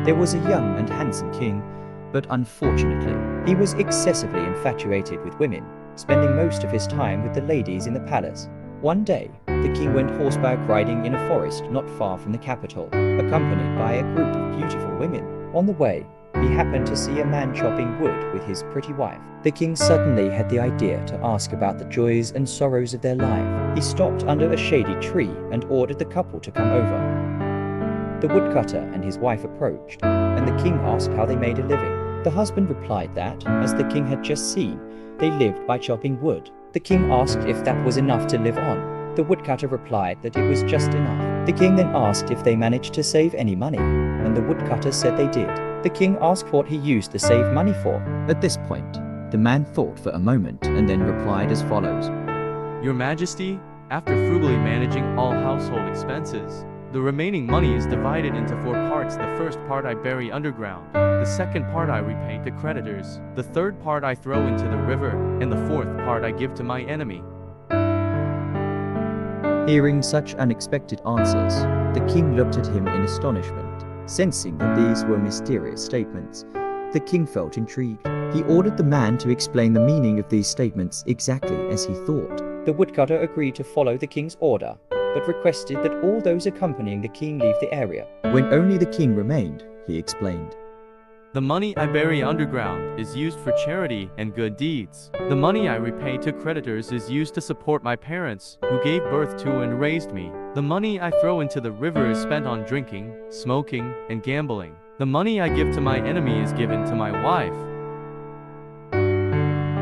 There was a young and handsome king, but unfortunately, he was excessively infatuated with women, spending most of his time with the ladies in the palace. One day, the king went horseback riding in a forest not far from the capital, accompanied by a group of beautiful women. On the way, he happened to see a man chopping wood with his pretty wife. The king suddenly had the idea to ask about the joys and sorrows of their life. He stopped under a shady tree and ordered the couple to come over. The woodcutter and his wife approached, and the king asked how they made a living. The husband replied that, as the king had just seen, they lived by chopping wood. The king asked if that was enough to live on. The woodcutter replied that it was just enough. The king then asked if they managed to save any money, and the woodcutter said they did. The king asked what he used the saved money for. At this point, the man thought for a moment and then replied as follows. Your Majesty, after frugally managing all household expenses, the remaining money is divided into 4 parts. The first part I bury underground, the second part I repay to creditors, the third part I throw into the river, and the fourth part I give to my enemy. Hearing such unexpected answers, the king looked at him in astonishment. Sensing that these were mysterious statements, the king felt intrigued. He ordered the man to explain the meaning of these statements exactly as he thought. The woodcutter agreed to follow the king's order, but requested that all those accompanying the king leave the area. When only the king remained, he explained. The money I bury underground is used for charity and good deeds. The money I repay to creditors is used to support my parents, who gave birth to and raised me. The money I throw into the river is spent on drinking, smoking, and gambling. The money I give to my enemy is given to my wife.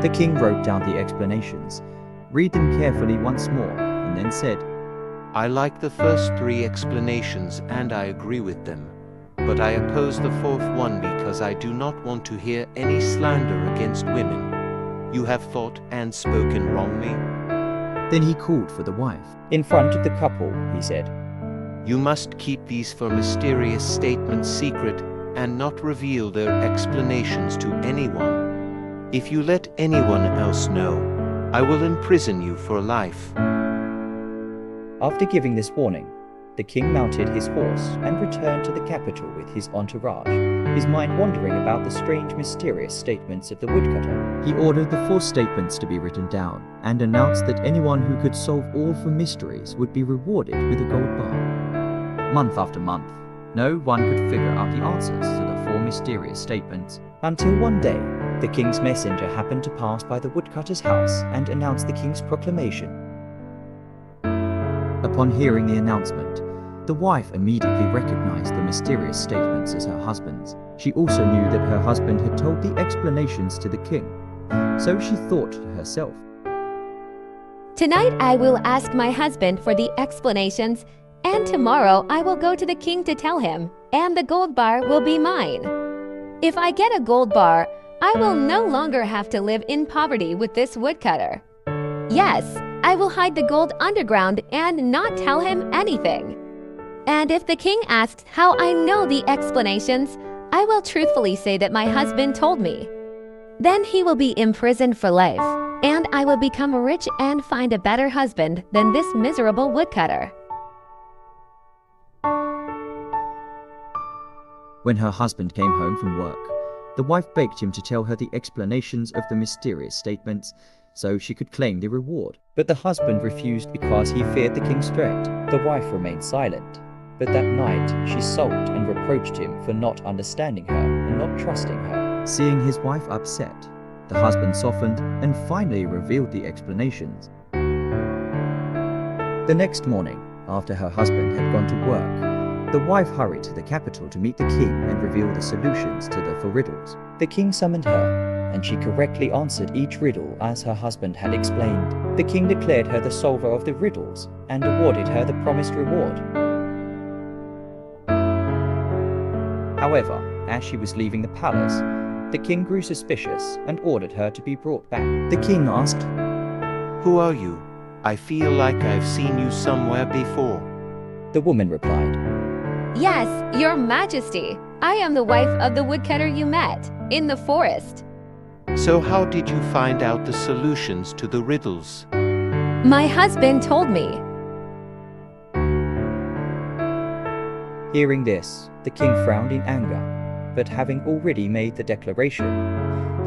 The king wrote down the explanations, read them carefully once more, and then said, I like the first 3 explanations and I agree with them. But I oppose the 4th one because I do not want to hear any slander against women. You have thought and spoken wrongly. Then he called for the wife. In front of the couple, he said, You must keep these 4 mysterious statements secret and not reveal their explanations to anyone. If you let anyone else know, I will imprison you for life. After giving this warning, the king mounted his horse and returned to the capital with his entourage, his mind wandering about the strange, mysterious statements of the woodcutter. He ordered the 4 statements to be written down and announced that anyone who could solve all 4 mysteries would be rewarded with a gold bar. Month after month, no one could figure out the answers to the 4 mysterious statements, until one day, the king's messenger happened to pass by the woodcutter's house and announced the king's proclamation. Upon hearing the announcement, the wife immediately recognized the mysterious statements as her husband's. She also knew that her husband had told the explanations to the king, so she thought to herself, Tonight I will ask my husband for the explanations, and tomorrow I will go to the king to tell him, and the gold bar will be mine. If I get a gold bar, I will no longer have to live in poverty with this woodcutter. Yes, I will hide the gold underground and not tell him anything. And if the king asks how I know the explanations, I will truthfully say that my husband told me. Then he will be imprisoned for life, and I will become rich and find a better husband than this miserable woodcutter. When her husband came home from work, the wife begged him to tell her the explanations of the mysterious statements so she could claim the reward. But the husband refused because he feared the king's threat. The wife remained silent, but that night she sulked and reproached him for not understanding her and not trusting her. Seeing his wife upset, the husband softened and finally revealed the explanations. The next morning, after her husband had gone to work, the wife hurried to the capital to meet the king and reveal the solutions to the 4 riddles. The king summoned her, and she correctly answered each riddle as her husband had explained. The king declared her the solver of the riddles and awarded her the promised reward. However, as she was leaving the palace, the king grew suspicious and ordered her to be brought back. The king asked, Who are you? I feel like I've seen you somewhere before. The woman replied, Yes, your majesty. I am the wife of the woodcutter you met in the forest. So how did you find out the solutions to the riddles? My husband told me. Hearing this, the king frowned in anger. but having already made the declaration,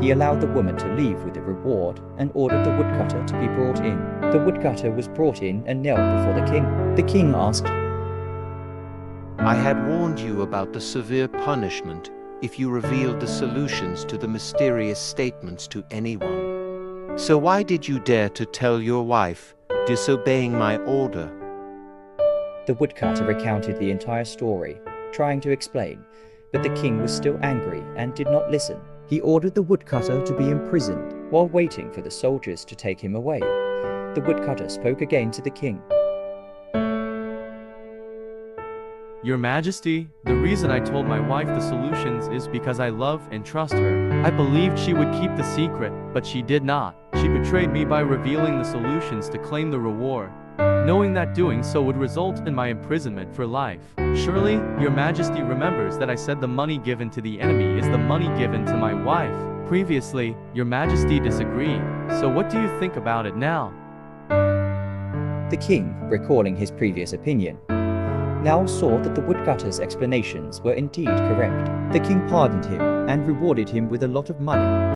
he allowed the woman to leave with the reward and ordered the woodcutter to be brought in. The woodcutter was brought in and knelt before the king. The king asked, I had warned you about the severe punishment if you revealed the solutions to the mysterious statements to anyone. So why did you dare to tell your wife, disobeying my order? The woodcutter recounted the entire story, trying to explain, but the king was still angry and did not listen. He ordered the woodcutter to be imprisoned while waiting for the soldiers to take him away. The woodcutter spoke again to the king. Your Majesty, the reason I told my wife the solutions is because I love and trust her. I believed she would keep the secret, but she did not. She betrayed me by revealing the solutions to claim the reward, knowing that doing so would result in my imprisonment for life. Surely, Your Majesty remembers that I said the money given to the enemy is the money given to my wife. Previously, Your Majesty disagreed, so what do you think about it now? The king, recalling his previous opinion, now saw that the woodcutter's explanations were indeed correct. The king pardoned him and rewarded him with a lot of money.